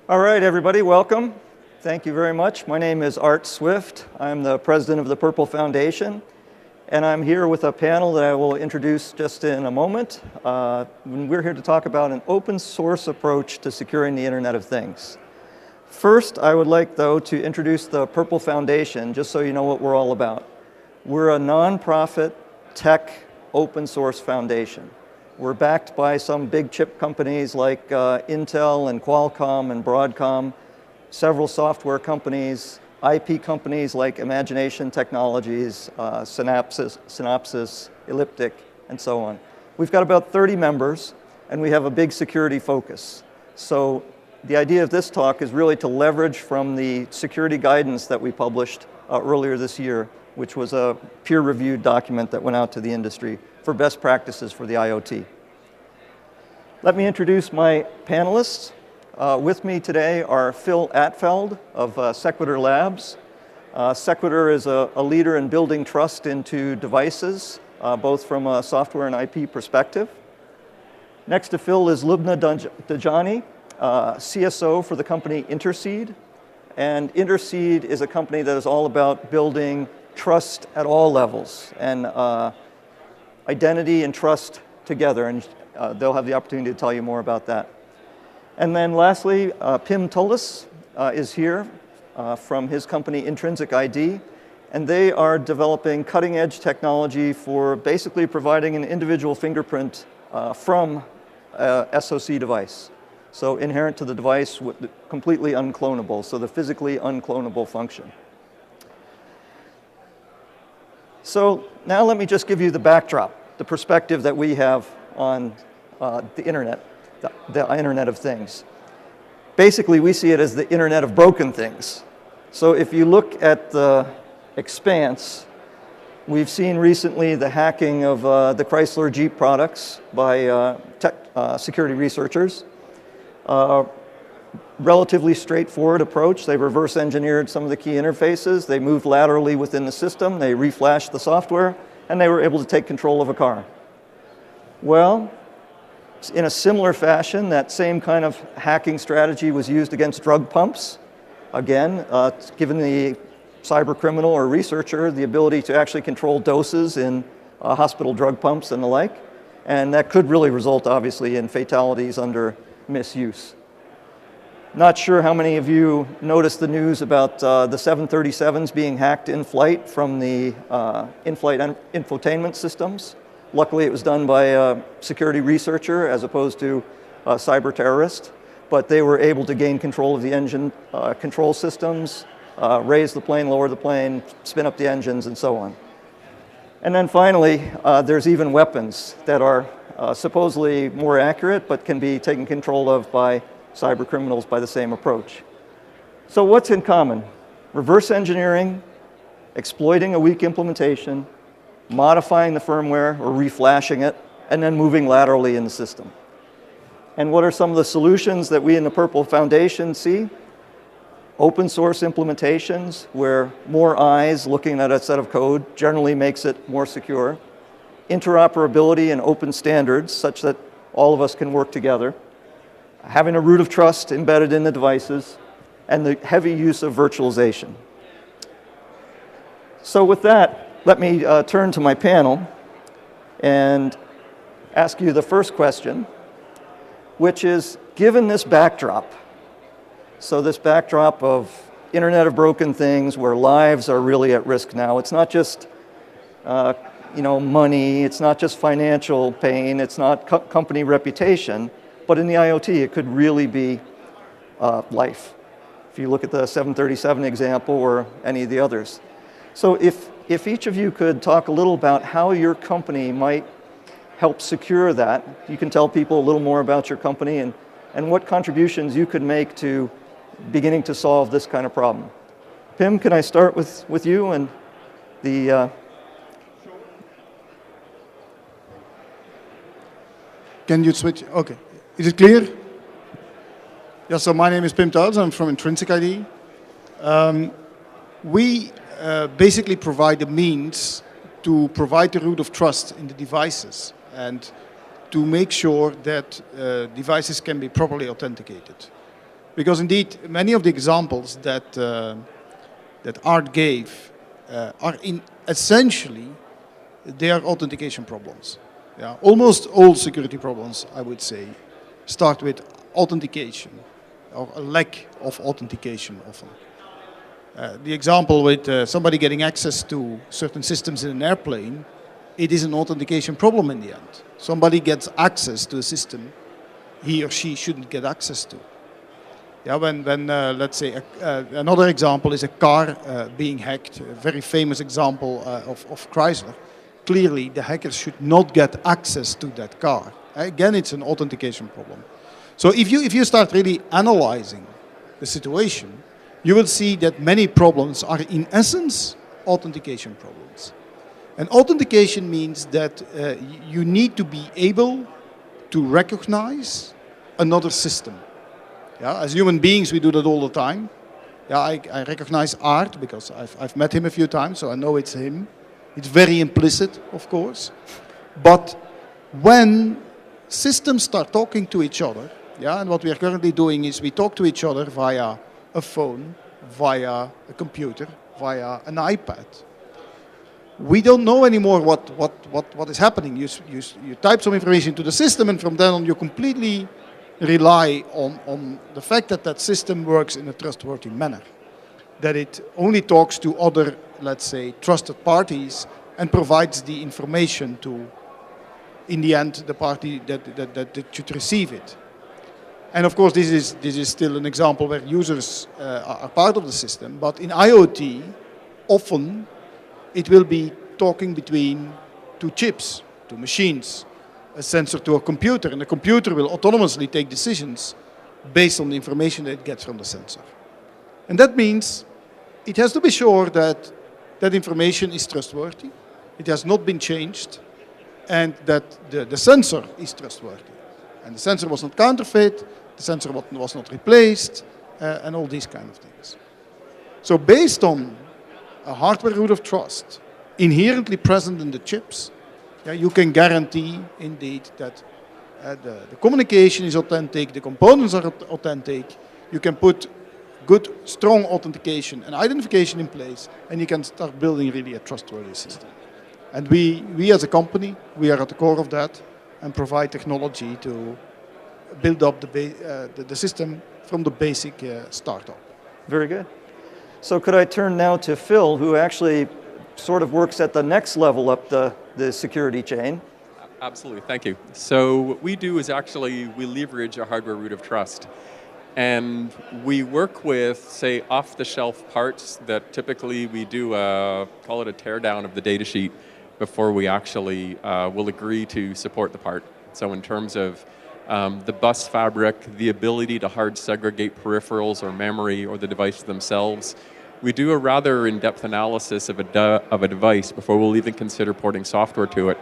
All right, everybody, welcome. Thank you very much. My name is Art Swift. I'm the president of the prpl Foundation, and I'm here with a panel that I will introduce just in a moment. We're here to talk about an open source approach to securing the Internet of Things. First, I would like, though, to introduce the prpl Foundation, just so you know what we're all about. We're a nonprofit tech open source foundation. We're backed by some big chip companies like Intel and Qualcomm and Broadcom, several software companies, IP companies like Imagination Technologies, Synopsys, Elliptic, and so on. We've got about 30 members, and we have a big security focus. So the idea of this talk is really to leverage from the security guidance that we published earlier this year, which was a peer-reviewed document that went out to the industry for best practices for the IoT. Let me introduce my panelists. With me today are Phil Atfeld of Sequitur Labs. Sequitur is a leader in building trust into devices, both from a software and IP perspective. Next to Phil is Lubna Dajani, CSO for the company Interseed. And Interseed is a company that is all about building trust at all levels, and identity and trust together, and they'll have the opportunity to tell you more about that. And then lastly, Pim Tullis is here from his company Intrinsic ID, and they are developing cutting-edge technology for basically providing an individual fingerprint from a SoC device. So inherent to the device, completely unclonable, so the physically unclonable function. So now let me just give you the backdrop, the perspective that we have on the Internet, the Internet of Things. Basically, we see it as the Internet of broken things. So if you look at the expanse, we've seen recently the hacking of the Chrysler Jeep products by security researchers. Relatively straightforward approach. They reverse engineered some of the key interfaces. They moved laterally within the system. They reflashed the software, and they were able to take control of a car. Well, in a similar fashion, that same kind of hacking strategy was used against drug pumps. Again, given the cyber criminal or researcher the ability to actually control doses in hospital drug pumps and the like. And that could really result, obviously, in fatalities under misuse. Not sure how many of you noticed the news about the 737s being hacked in flight from the in-flight infotainment systems. Luckily, it was done by a security researcher as opposed to a cyber terrorist, but they were able to gain control of the engine control systems, raise the plane, lower the plane, spin up the engines, and so on. And then finally, there's even weapons that are supposedly more accurate, but can be taken control of by cyber criminals by the same approach. So what's in common? Reverse engineering, exploiting a weak implementation, modifying the firmware or reflashing it, and then moving laterally in the system. And what are some of the solutions that we in the prpl Foundation see? Open source implementations where more eyes looking at a set of code generally makes it more secure. Interoperability and open standards such that all of us can work together. Having a root of trust embedded in the devices, and the heavy use of virtualization. So with that, let me turn to my panel and ask you the first question, which is, given this backdrop, so this backdrop of Internet of broken things where lives are really at risk now, it's not just money, it's not just financial pain, it's not company reputation, but in the IoT, it could really be life. If you look at the 737 example or any of the others. So if each of you could talk a little about how your company might help secure that, you can tell people a little more about your company and what contributions you could make to beginning to solve this kind of problem. Pim, can I start with you and the... Can you switch? Okay. Is it clear? Yeah, so my name is Pim Tullis. I'm from Intrinsic ID. We basically provide the means to provide the root of trust in the devices and to make sure that devices can be properly authenticated. Because indeed, many of the examples that, that Art gave are essentially, they are authentication problems. Yeah, almost all security problems, I would say, start with authentication or a lack of authentication often. The example with somebody getting access to certain systems in an airplane, it is an authentication problem in the end. Somebody gets access to a system he or she shouldn't get access to. Yeah, when let's say, another example is a car being hacked, a very famous example of Chrysler. Clearly, the hackers should not get access to that car. Again, it's an authentication problem. So if you start really analyzing the situation, you will see that many problems are in essence authentication problems. And authentication means that you need to be able to recognize another system. Yeah, as human beings, we do that all the time. Yeah, I recognize Art because I've met him a few times, so I know it's him. It's very implicit, of course. But when systems start talking to each other, yeah, and what we are currently doing is we talk to each other via a phone, via a computer, via an iPad. We don't know anymore what is happening. You type some information to the system, and from then on you completely rely on the fact that that system works in a trustworthy manner. That it only talks to other, let's say, trusted parties and provides the information to, in the end, the party that should receive it. And of course, this is still an example where users are part of the system. But in IoT, often it will be talking between two chips, two machines, a sensor to a computer, and the computer will autonomously take decisions based on the information that it gets from the sensor. And that means it has to be sure that that information is trustworthy, it has not been changed, and that the sensor is trustworthy. And the sensor was not counterfeit, the sensor was not replaced, and all these kind of things. So based on a hardware root of trust inherently present in the chips, yeah, you can guarantee indeed that the communication is authentic, the components are authentic, you can put good, strong authentication and identification in place, and you can start building really a trustworthy system. And we as a company, we are at the core of that and provide technology to build up the system from the basic startup. Very good. So could I turn now to Phil, who actually sort of works at the next level up the security chain? Absolutely, thank you. So what we do is actually we leverage a hardware root of trust. And we work with, say, off-the-shelf parts that typically we do, call it a teardown of the data sheet before we actually will agree to support the part. So in terms of the bus fabric, the ability to hard segregate peripherals or memory or the device themselves, we do a rather in-depth analysis of a device before we'll even consider porting software to it.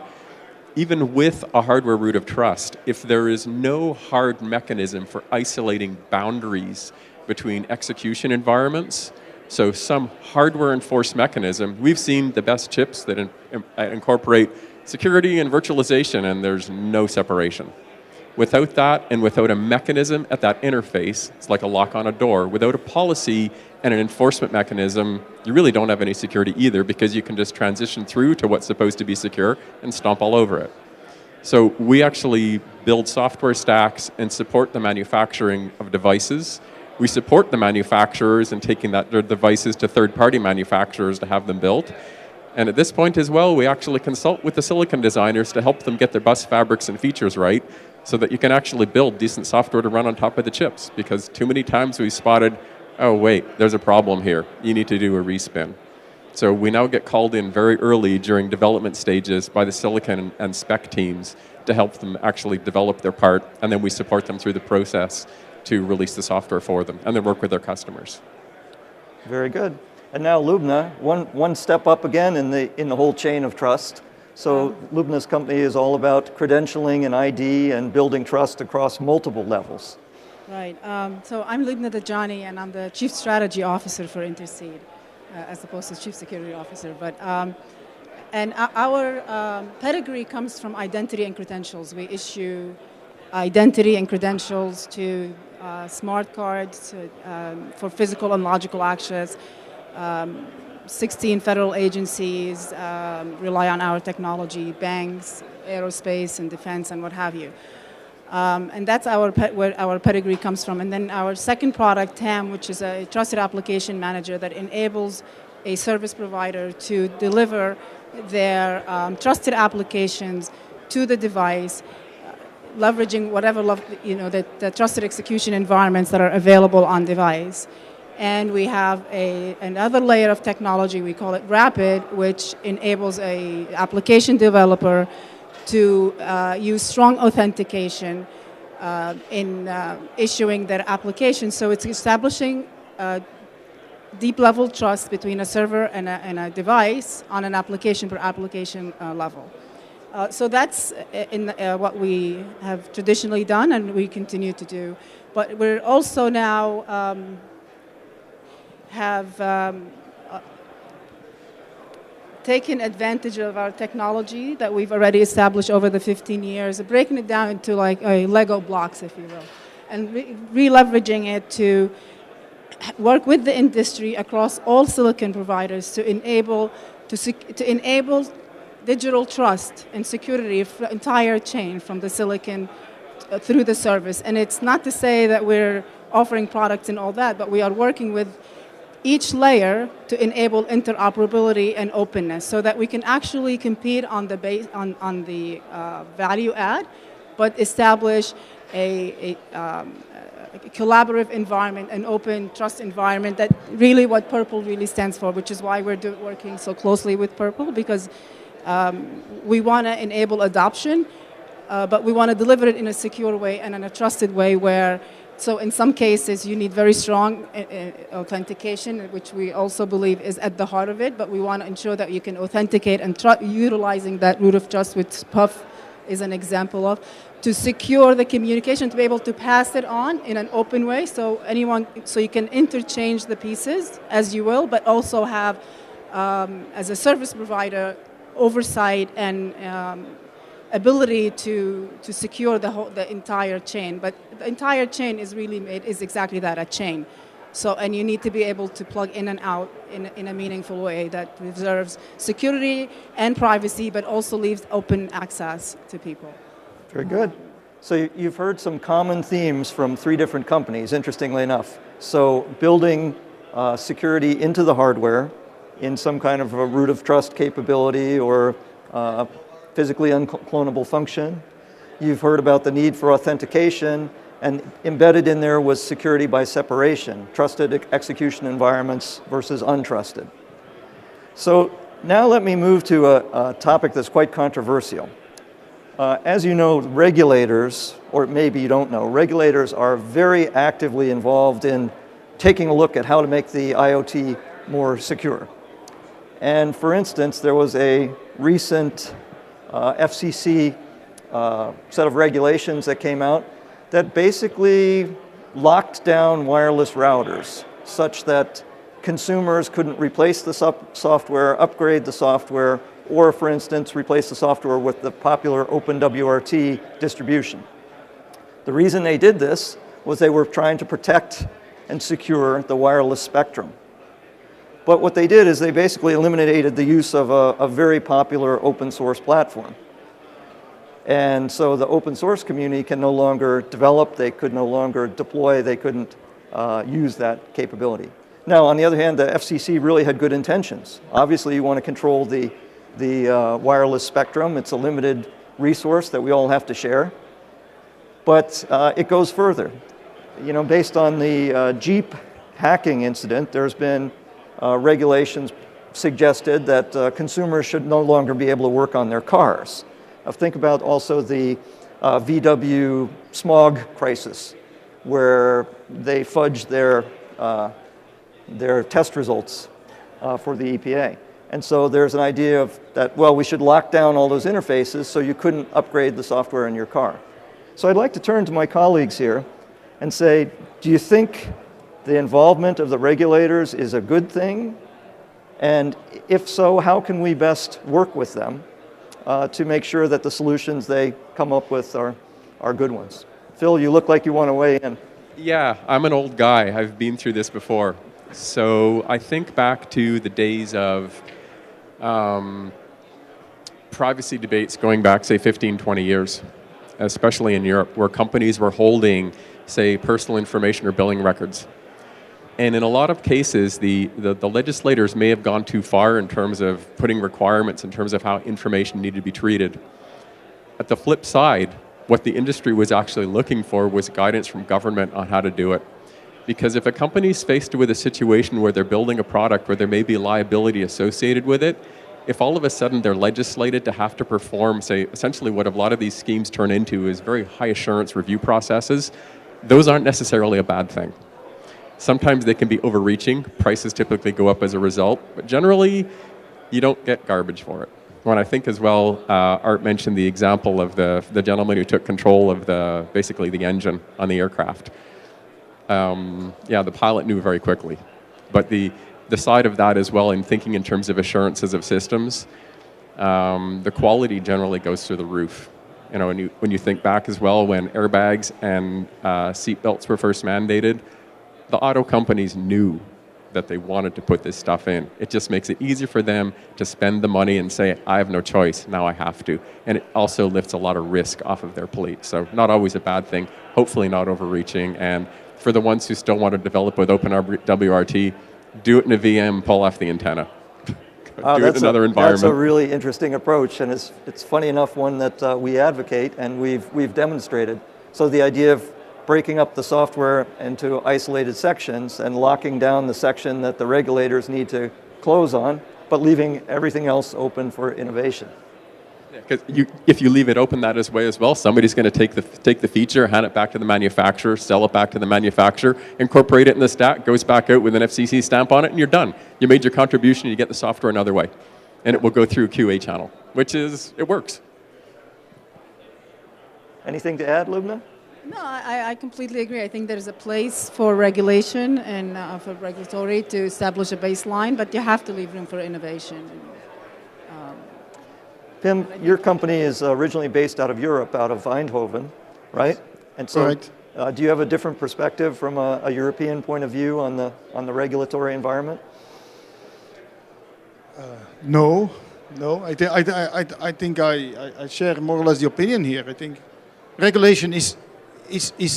Even with a hardware root of trust, if there is no hard mechanism for isolating boundaries between execution environments, so some hardware enforced mechanism, we've seen the best chips that incorporate security and virtualization, and there's no separation. Without that, and without a mechanism at that interface, it's like a lock on a door. Without a policy and an enforcement mechanism, you really don't have any security either, because you can just transition through to what's supposed to be secure and stomp all over it. So we actually build software stacks and support the manufacturing of devices. We support the manufacturers in taking their devices to third-party manufacturers to have them built. And at this point as well, we actually consult with the silicon designers to help them get their bus fabrics and features right, so that you can actually build decent software to run on top of the chips. Because too many times we spotted, oh wait, there's a problem here. You need to do a respin. So we now get called in very early during development stages by the silicon and spec teams to help them actually develop their part, and then we support them through the process to release the software for them, and then work with their customers. Very good. And now Lubna, one step up again in the whole chain of trust. So Lubna's company is all about credentialing and ID and building trust across multiple levels. Right. So I'm Lubna Dajani, and I'm the Chief Strategy Officer for Interseed, as opposed to Chief Security Officer. But and our pedigree comes from identity and credentials. We issue identity and credentials to smart cards for physical and logical access. 16 federal agencies rely on our technology, banks, aerospace and defense and what have you. And that's where our pedigree comes from. And then our second product, TAM, which is a trusted application manager that enables a service provider to deliver their trusted applications to the device, leveraging whatever the trusted execution environments that are available on device. And we have another layer of technology, we call it Rapid, which enables a application developer to use strong authentication in issuing their application. So it's establishing deep-level trust between a server and a device on an application-per-application level. So that's what we have traditionally done and we continue to do. But we're also now have taken advantage of our technology that we've already established over the 15 years, breaking it down into like Lego blocks, if you will, and re-leveraging it to work with the industry across all silicon providers to enable digital trust and security of the entire chain from the silicon through the service. And it's not to say that we're offering products and all that, but we are working with each layer to enable interoperability and openness so that we can actually compete on the value add, but establish a collaborative environment, an open trust environment that really what Purple really stands for, which is why we're working so closely with Purple, because we want to enable adoption, but we want to deliver it in a secure way and in a trusted way where, so in some cases you need very strong authentication, which we also believe is at the heart of it, but we want to ensure that you can authenticate and utilizing that root of trust, which Puff is an example of, to secure the communication, to be able to pass it on in an open way so you can interchange the pieces as you will, but also have, as a service provider, oversight and ability to secure the entire chain. But the entire chain is exactly that, a chain. So, and you need to be able to plug in and out in a meaningful way that preserves security and privacy, but also leaves open access to people. Very good. So you've heard some common themes from 3 different companies, interestingly enough. So building security into the hardware in some kind of a root of trust capability or physically unclonable function. You've heard about the need for authentication, and embedded in there was security by separation, trusted execution environments versus untrusted. So now let me move to a topic that's quite controversial. As you know, regulators, or maybe you don't know, regulators are very actively involved in taking a look at how to make the IoT more secure. And for instance, there was a recent FCC set of regulations that came out that basically locked down wireless routers such that consumers couldn't replace the software, upgrade the software, or for instance, replace the software with the popular OpenWRT distribution. The reason they did this was they were trying to protect and secure the wireless spectrum. But what they did is they basically eliminated the use of a very popular open source platform. And so the open source community can no longer develop, they could no longer deploy, they couldn't use that capability. Now, on the other hand, the FCC really had good intentions. Obviously, you want to control the wireless spectrum. It's a limited resource that we all have to share. But it goes further. You know, based on the Jeep hacking incident, there's been regulations suggested that consumers should no longer be able to work on their cars. Think about also the VW smog crisis, where they fudged their test results for the EPA. And so there's an idea of that, well, we should lock down all those interfaces so you couldn't upgrade the software in your car. So I'd like to turn to my colleagues here and say, do you think the involvement of the regulators is a good thing? And if so, how can we best work with them to make sure that the solutions they come up with are good ones? Phil, you look like you want to weigh in. Yeah, I'm an old guy. I've been through this before. So I think back to the days of privacy debates going back, say, 15, 20 years, especially in Europe, where companies were holding, say, personal information or billing records. And in a lot of cases, the legislators may have gone too far in terms of putting requirements in terms of how information needed to be treated. At the flip side, what the industry was actually looking for was guidance from government on how to do it. Because if a company is faced with a situation where they're building a product where there may be liability associated with it, if all of a sudden they're legislated to have to perform, say, essentially what a lot of these schemes turn into is very high assurance review processes, those aren't necessarily a bad thing. Sometimes they can be overreaching. Prices typically go up as a result, but generally, you don't get garbage for it. When I think as well, Art mentioned the example of the gentleman who took control of basically the engine on the aircraft. Yeah, the pilot knew very quickly, but the side of that as well in thinking in terms of assurances of systems, the quality generally goes through the roof. You know, when you think back as well, when airbags and seat belts were first mandated, the auto companies knew that they wanted to put this stuff in. It just makes it easier for them to spend the money and say, I have no choice, now I have to. And it also lifts a lot of risk off of their plate. So not always a bad thing, hopefully not overreaching. And for the ones who still want to develop with OpenWRT, do it in a VM, pull off the antenna. Do it in another environment. That's a really interesting approach, and it's funny enough one that we advocate and we've demonstrated. So the idea of breaking up the software into isolated sections and locking down the section that the regulators need to close on, but leaving everything else open for innovation. Because if you leave it open that way as well, somebody's going to take the feature, hand it back to the manufacturer, sell it back to the manufacturer, incorporate it in the stack, goes back out with an FCC stamp on it, and you're done. You made your contribution, you get the software another way. And it will go through a QA channel, it works. Anything to add, Lubna? No, I completely agree. I think there's a place for regulation and for regulatory to establish a baseline, but you have to leave room for innovation. Pim, your company is originally based out of Europe, out of Eindhoven, right? And so, do you have a different perspective from a European point of view on the regulatory environment? No. I think I share more or less the opinion here. I think regulation is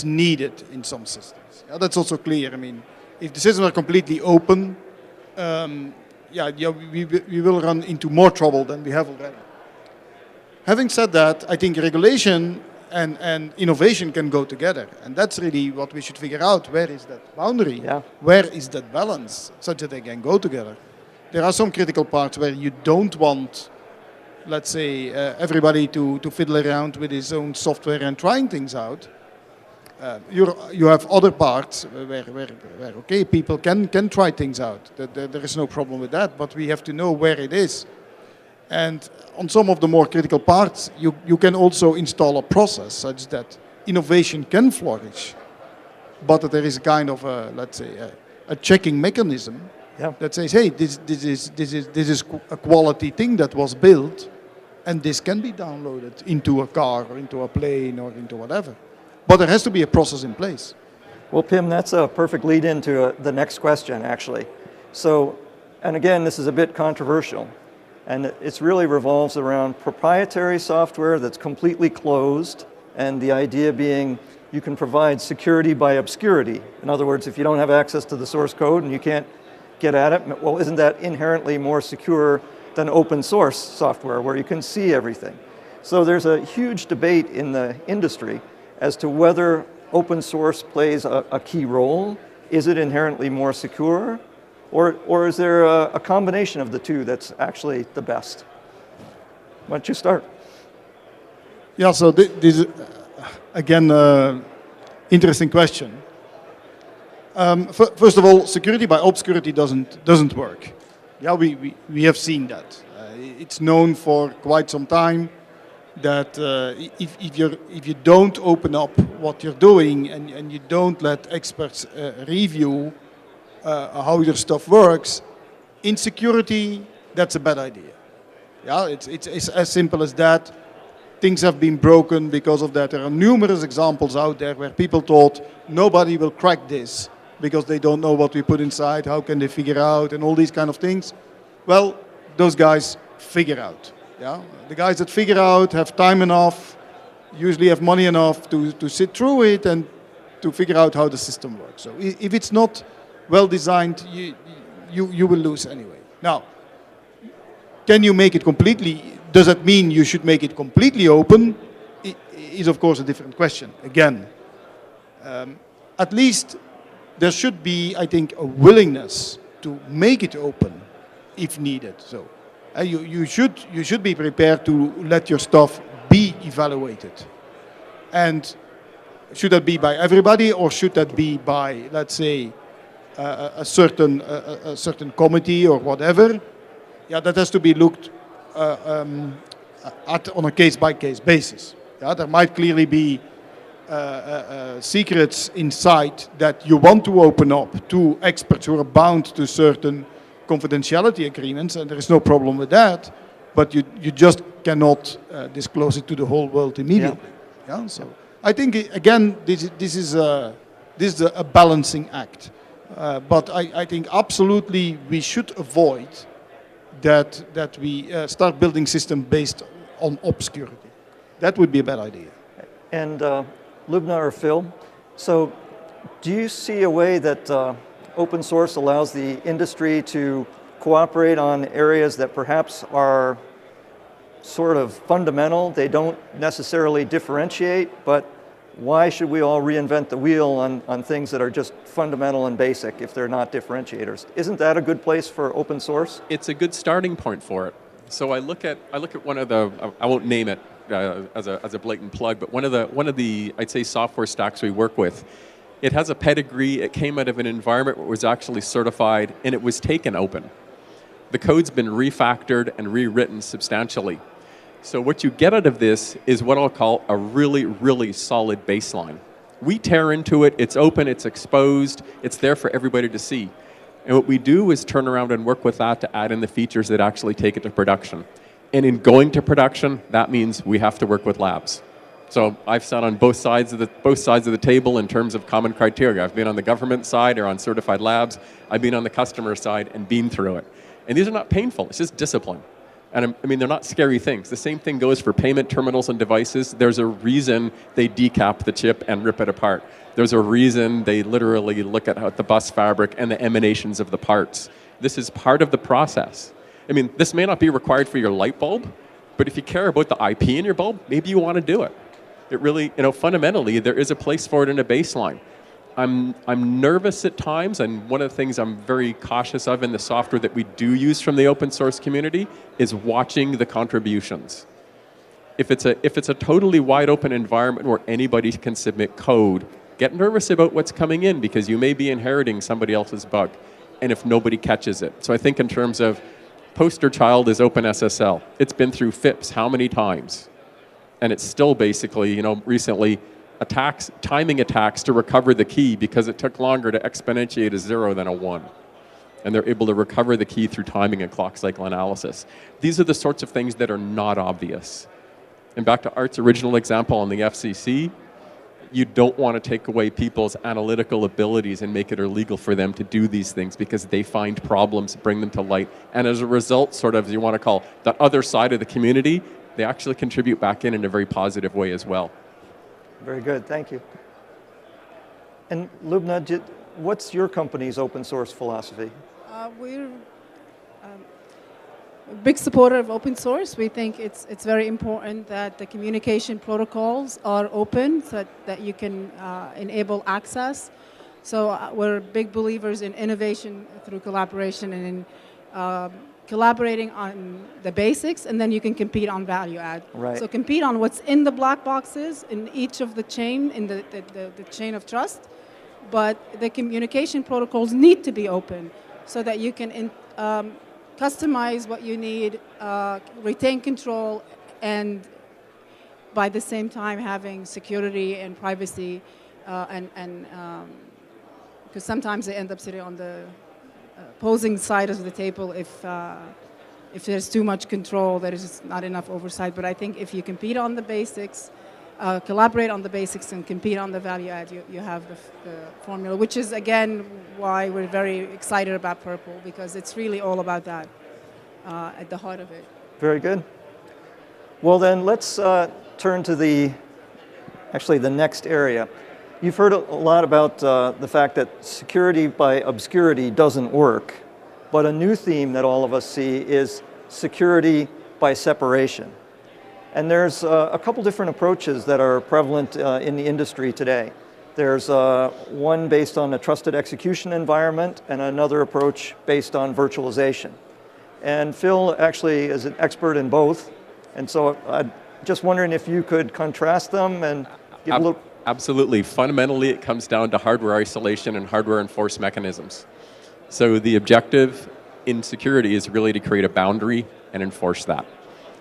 needed in some systems. Yeah, that's also clear. I mean, if the systems are completely open, we will run into more trouble than we have already. Having said that, I think regulation and innovation can go together. And that's really what we should figure out. Where is that boundary? Yeah. Where is that balance such that they can go together? There are some critical parts where you don't want, let's say, everybody to fiddle around with his own software and trying things out. You have other parts where okay, people can try things out. There is no problem with that, but we have to know where it is. And on some of the more critical parts, you can also install a process such that innovation can flourish, but that there is a kind of let's say, a checking mechanism that says, hey, this is a quality thing that was built, and this can be downloaded into a car or into a plane or into whatever. But there has to be a process in place. Well, Pim, that's a perfect lead into the next question, actually. So, and again, this is a bit controversial. And it really revolves around proprietary software that's completely closed, and the idea being you can provide security by obscurity. In other words, if you don't have access to the source code and you can't get at it, well, isn't that inherently more secure than open source software where you can see everything? So there's a huge debate in the industry as to whether open source plays a key role. Is it inherently more secure? Or is there a combination of the two that's actually the best? Why don't you start? Yeah, so this again, interesting question. First of all, security by obscurity doesn't work. Yeah, we have seen that. It's known for quite some time that if you don't open up what you're doing and you don't let experts review how your stuff works, in security, that's a bad idea. Yeah, it's as simple as that. things have been broken because of that. There are numerous examples out there where people thought nobody will crack this because they don't know what we put inside, how can they figure out, and all these kind of things. Well, those guys figure out. Yeah? The guys that figure out have time enough, usually have money enough to sit through it and to figure out how the system works. So if it's not well designed, you will lose anyway. Now, can you make it completely, does that mean you should make it completely open? Is of course a different question. Again, at least there should be, I think, a willingness to make it open if needed. So you should be prepared to let your stuff be evaluated. And should that be by everybody, or should that be by, let's say, a certain committee or whatever? Yeah, that has to be looked at on a case-by-case basis. Yeah, there might clearly be secrets inside that you want to open up to experts who are bound to certain confidentiality agreements, and there is no problem with that, but you just cannot disclose it to the whole world immediately. Yeah, so I think, again, this is a balancing act. But I think absolutely we should avoid that we start building systems based on obscurity. That would be a bad idea. And Lubna or Phil, so do you see a way that open source allows the industry to cooperate on areas that perhaps are sort of fundamental? They don't necessarily differentiate, but why should we all reinvent the wheel on things that are just fundamental and basic if they're not differentiators? Isn't that a good place for open source? It's a good starting point for it. So I look at one of the, I won't name it as a blatant plug, but one of the I'd say software stacks we work with. It has a pedigree. It came out of an environment where it was actually certified, and it was taken open. The code's been refactored and rewritten substantially. So what you get out of this is what I'll call a really, really solid baseline. We tear into it, it's open, it's exposed, it's there for everybody to see. And what we do is turn around and work with that to add in the features that actually take it to production. And in going to production, that means we have to work with labs. So I've sat on both sides of the table in terms of common criteria. I've been on the government side or on certified labs. I've been on the customer side and been through it. And these are not painful, it's just discipline. And I mean, they're not scary things. The same thing goes for payment terminals and devices. There's a reason they decap the chip and rip it apart. There's a reason they literally look at the bus fabric and the emanations of the parts. This is part of the process. I mean, this may not be required for your light bulb, but if you care about the IP in your bulb, maybe you want to do it. It really, fundamentally, there is a place for it in a baseline. I'm nervous at times, and one of the things I'm very cautious of in the software that we do use from the open source community is watching the contributions. If it's a totally wide open environment where anybody can submit code, get nervous about what's coming in because you may be inheriting somebody else's bug, and if nobody catches it. So I think in terms of poster child is OpenSSL. It's been through FIPS how many times? And it's still basically, recently, timing attacks to recover the key because it took longer to exponentiate a 0 than a 1. And they're able to recover the key through timing and clock cycle analysis. These are the sorts of things that are not obvious. And back to Art's original example on the FCC, you don't want to take away people's analytical abilities and make it illegal for them to do these things because they find problems, bring them to light. And as a result, sort of, you want to call that other side of the community, they actually contribute back in a very positive way as well. Very good, thank you. And Lubna, what's your company's open source philosophy? We're a big supporter of open source. We think it's very important that the communication protocols are open so that you can enable access. So we're big believers in innovation through collaboration and in collaborating on the basics, and then you can compete on value add. Right. So compete on what's in the black boxes in each of the chain, in the chain of trust, but the communication protocols need to be open so that you can customize what you need, retain control, and by the same time having security and privacy, because sometimes they end up sitting on the opposing side of the table if if there's too much control, there is just not enough oversight. But I think if you compete on the basics, collaborate on the basics and compete on the value add, you have the formula, which is, again, why we're very excited about Purple, because it's really all about that at the heart of it. Very good. Well, then let's turn to the next area. You've heard a lot about the fact that security by obscurity doesn't work, but a new theme that all of us see is security by separation. And there's a couple different approaches that are prevalent in the industry today. There's one based on a trusted execution environment and another approach based on virtualization. And Phil actually is an expert in both. And so I'm just wondering if you could contrast them and give a little... Absolutely. Fundamentally, it comes down to hardware isolation and hardware enforced mechanisms. So the objective in security is really to create a boundary and enforce that.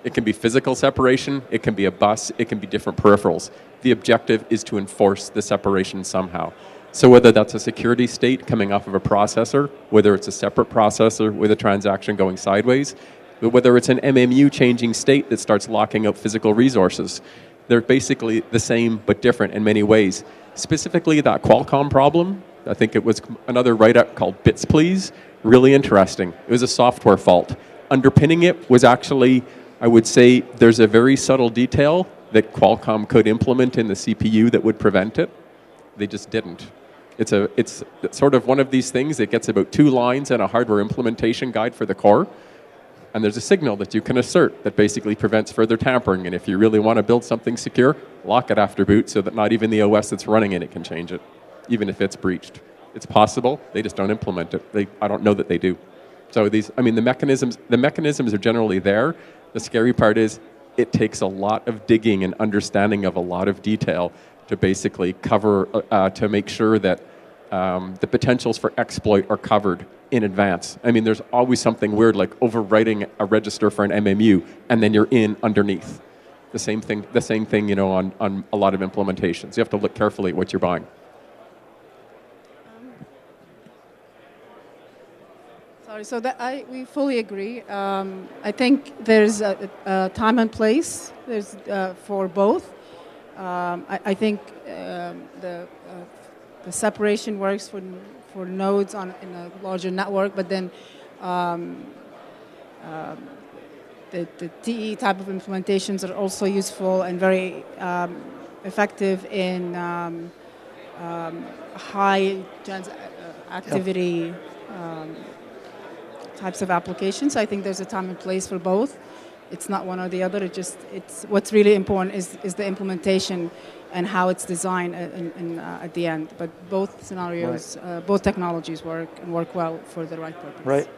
It can be physical separation, it can be a bus, it can be different peripherals. The objective is to enforce the separation somehow. So whether that's a security state coming off of a processor, whether it's a separate processor with a transaction going sideways, but whether it's an MMU changing state that starts locking out physical resources, they're basically the same but different in many ways. Specifically, that Qualcomm problem, I think it was another write-up called Bits Please, really interesting. It was a software fault. Underpinning it was actually, I would say, there's a very subtle detail that Qualcomm could implement in the CPU that would prevent it. They just didn't. It's sort of one of these things that gets about 2 lines in a hardware implementation guide for the core. And there's a signal that you can assert that basically prevents further tampering. And if you really want to build something secure, lock it after boot so that not even the OS that's running in it can change it, even if it's breached. It's possible, they just don't implement it. I don't know that they do. So the mechanisms are generally there. The scary part is it takes a lot of digging and understanding of a lot of detail to basically cover, to make sure that the potentials for exploit are covered in advance. I mean, there's always something weird like overwriting a register for an MMU and then you're in underneath. The same thing, you know, on a lot of implementations. You have to look carefully at what you're buying. Sorry, so we fully agree. I think there's a time and place. There's for both. I think the separation works for nodes in a larger network, but then the TE type of implementations are also useful and very effective in high activity types of applications. I think there's a time and place for both. It's not one or the other. It's what's really important is the implementation and how it's designed at the end. But both scenarios, right. Both technologies work and work well for the right purpose. Right.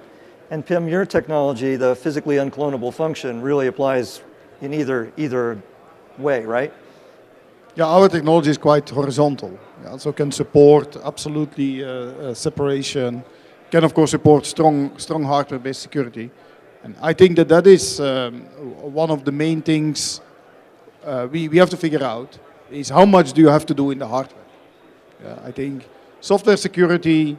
And Pim, your technology, the physically unclonable function, really applies in either way, right? Yeah, our technology is quite horizontal. Yeah, so can support absolutely separation. Can of course support strong hardware-based security. And I think that is one of the main things we have to figure out is how much do you have to do in the hardware. I think software security,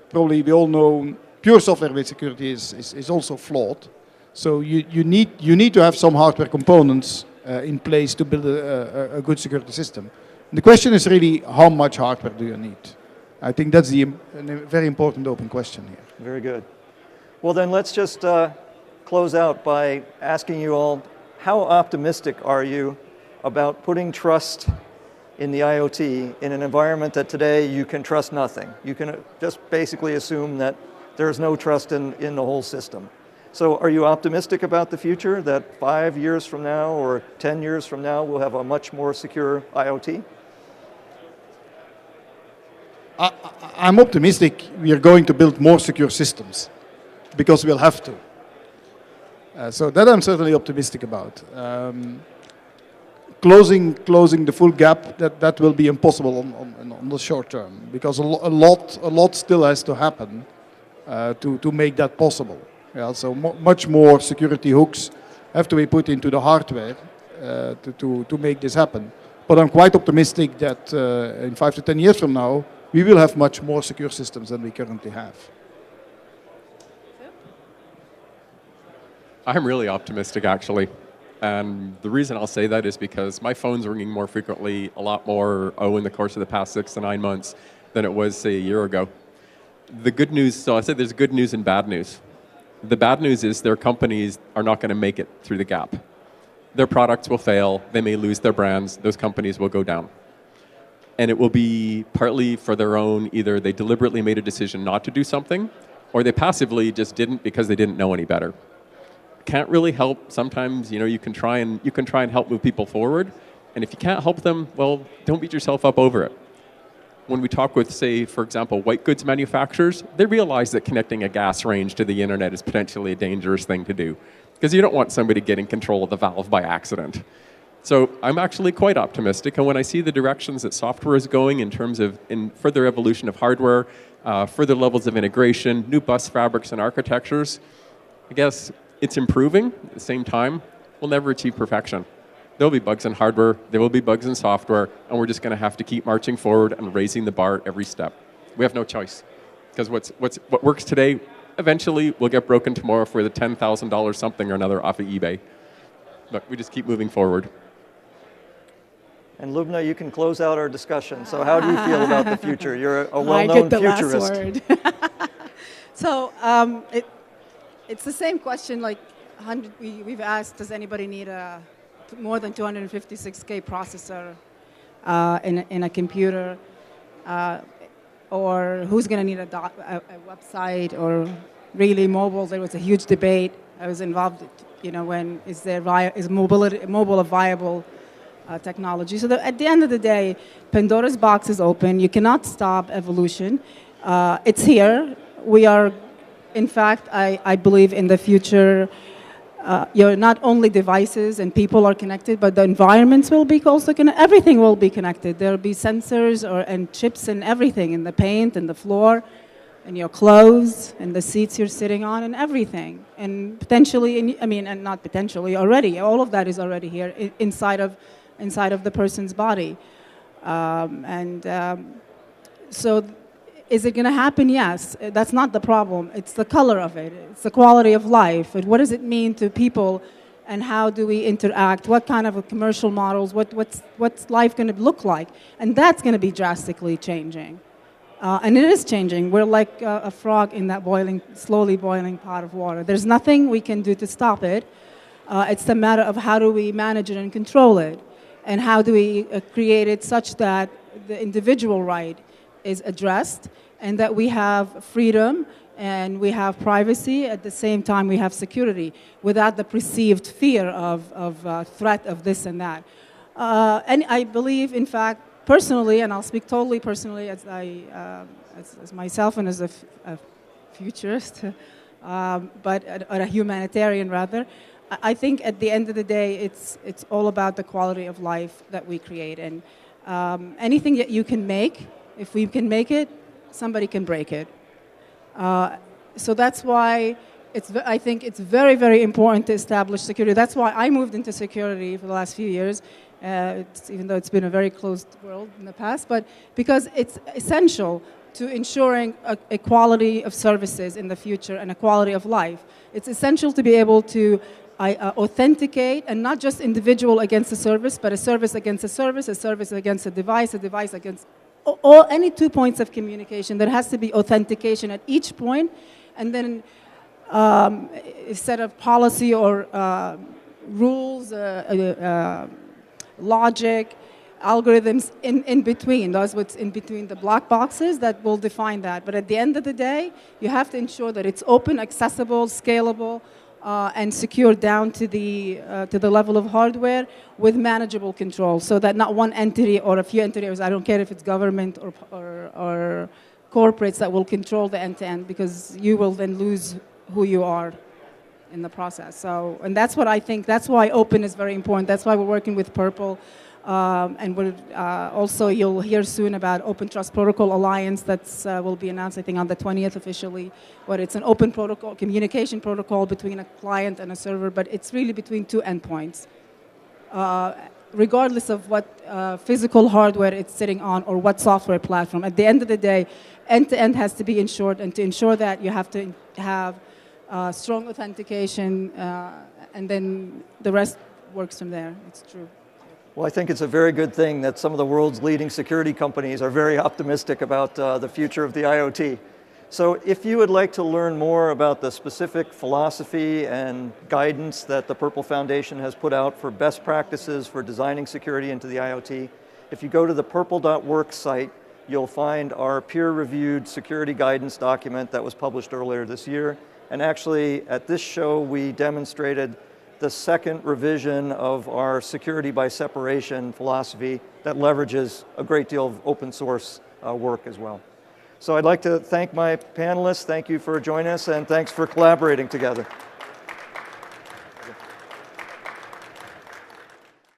probably we all know, pure software-based security is also flawed. So you need to have some hardware components in place to build a good security system. And the question is really how much hardware do you need? I think that's a very important open question here. Very good. Well then let's just close out by asking you all, how optimistic are you about putting trust in the IoT in an environment that today you can trust nothing? You can just basically assume that there's no trust in the whole system. So are you optimistic about the future, that 5 years from now or 10 years from now we'll have a much more secure IoT? I'm optimistic we are going to build more secure systems because we'll have to. So that I'm certainly optimistic about. Closing the full gap, that will be impossible on the short term because a lot still has to happen to make that possible. Yeah, so much more security hooks have to be put into the hardware to make this happen. But I'm quite optimistic that in 5 to 10 years from now, we will have much more secure systems than we currently have. I'm really optimistic, actually. And the reason I'll say that is because my phone's ringing more frequently, a lot more, in the course of the past 6 to 9 months than it was, say, a year ago. The good news, so I said there's good news and bad news. The bad news is their companies are not going to make it through the gap. Their products will fail, they may lose their brands, those companies will go down. And it will be partly for their own, either they deliberately made a decision not to do something, or they passively just didn't because they didn't know any better. Can't really help. Sometimes, you can try and help move people forward, and if you can't help them, well, don't beat yourself up over it. When we talk with, say, for example, white goods manufacturers, they realize that connecting a gas range to the internet is potentially a dangerous thing to do, because you don't want somebody getting control of the valve by accident. So I'm actually quite optimistic, and when I see the directions that software is going in terms of further evolution of hardware, further levels of integration, new bus fabrics and architectures, I guess it's improving. At the same time, we'll never achieve perfection. There'll be bugs in hardware, there will be bugs in software, and we're just going to have to keep marching forward and raising the bar every step. We have no choice, because what works today eventually will get broken tomorrow for the $10,000 something or another off of eBay. But we just keep moving forward. And Lubna, you can close out our discussion. So how do you feel about the future? You're a well-known futurist. I get the last word. So it's the same question. Like we've asked, does anybody need a more than 256K processor in a computer, or who's going to need a website, or really mobile? There was a huge debate. I was involved. When is mobile a viable technology? So at the end of the day, Pandora's box is open. You cannot stop evolution. It's here. We are, in fact, I believe in the future, not only devices and people are connected, but the environments will be also connected. Everything will be connected. There will be sensors and chips and everything, in the paint and the floor, and your clothes, and the seats you're sitting on, and everything. And potentially, and not potentially, already, all of that is already here inside of the person's body. So is it going to happen? Yes. That's not the problem. It's the color of it. It's the quality of life. And what does it mean to people, and how do we interact? What kind of commercial models? What's life going to look like? And that's going to be drastically changing. And it is changing. We're like a frog in that slowly boiling pot of water. There's nothing we can do to stop it. It's the matter of how do we manage it and control it, and how do we create it such that the individual right is addressed, and that we have freedom and we have privacy. At the same time, we have security without the perceived fear of threat of this and that. And I believe, in fact, personally, and I'll speak totally personally as myself and as a futurist, but a humanitarian rather, I think at the end of the day, it's all about the quality of life that we create. And anything that you can make, if we can make it, somebody can break it. So that's why I think it's very, very important to establish security. That's why I moved into security for the last few years, even though it's been a very closed world in the past, but because it's essential to ensuring a quality of services in the future and a quality of life. It's essential to be able to authenticate, and not just individual against a service, but a service against a service against a device against any 2 points of communication. There has to be authentication at each point, and then a set of policy or rules, logic, algorithms in between. That's what's in between the black boxes that will define that. But at the end of the day, you have to ensure that it's open, accessible, scalable, and secure down to the level of hardware with manageable control, so that not one entity or a few entities, I don't care if it's government or corporates, that will control the end-to-end, because you will then lose who you are in the process. So, and that's what I think, that's why open is very important. That's why we're working with Purple. And we'll, also, you'll hear soon about Open Trust Protocol Alliance that will be announced, I think, on the 20th officially, where it's an open protocol, communication protocol between a client and a server, but it's really between two endpoints, regardless of what physical hardware it's sitting on or what software platform. At the end of the day, end-to-end has to be ensured, and to ensure that you have to have strong authentication, and then the rest works from there. It's true. Well, I think it's a very good thing that some of the world's leading security companies are very optimistic about the future of the IoT. So if you would like to learn more about the specific philosophy and guidance that the Purple Foundation has put out for best practices for designing security into the IoT, if you go to the purple.work site, you'll find our peer-reviewed security guidance document that was published earlier this year. And actually, at this show, we demonstrated the second revision of our security by separation philosophy that leverages a great deal of open source work as well. So I'd like to thank my panelists. Thank you for joining us, and thanks for collaborating together.